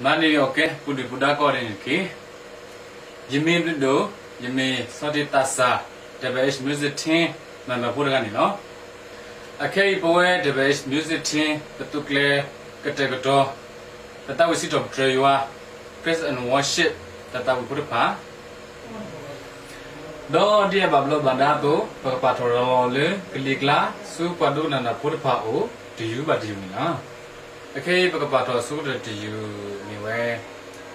Mani oke pudi puda ko rin ki. Yimi bido yimi soti tasa debes music team mama puda kan no. Akei poe debes music team petukle kategoto. Tata we sit of trewa praise and worship tata we puda pa. Do dia bablo bandato patoro le kelikla su padu nana puda pa o diyu ba diyu na. Okay, pagkapato sudah diyu niwe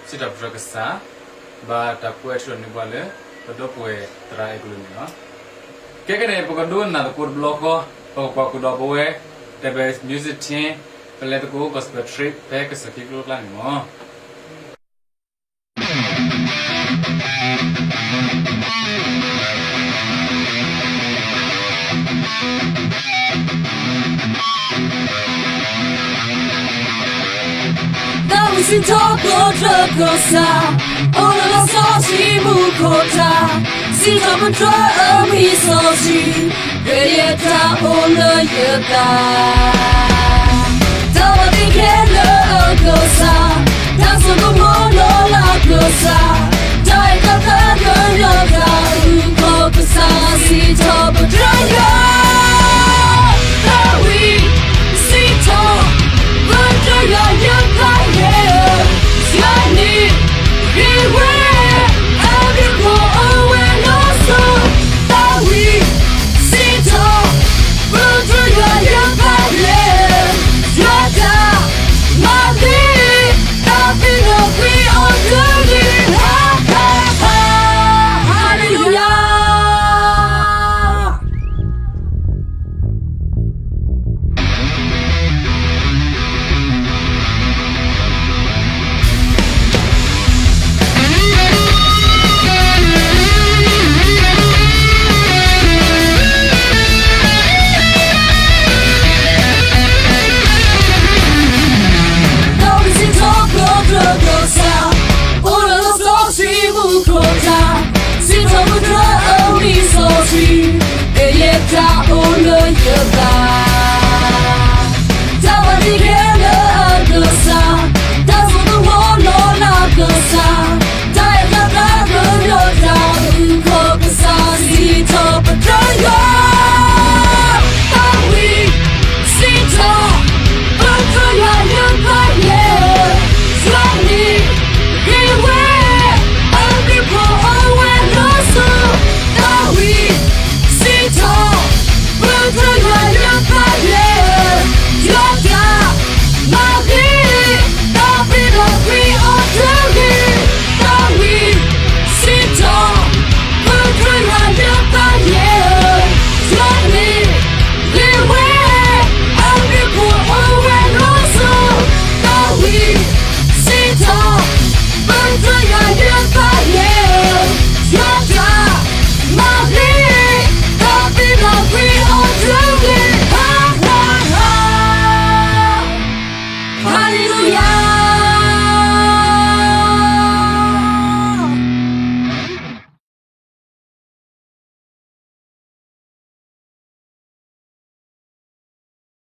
sida prakasa ba tapue tu niwale padopue try gulu ni no. Kekene pagkadun na kur bloko pagkakudopoe the best music team pelatuku gospel trip pe kesaki gulu lang mo. Sin toko trokosa, ona la sosi mukota, si topo mi sosi, gerieta ona yeta.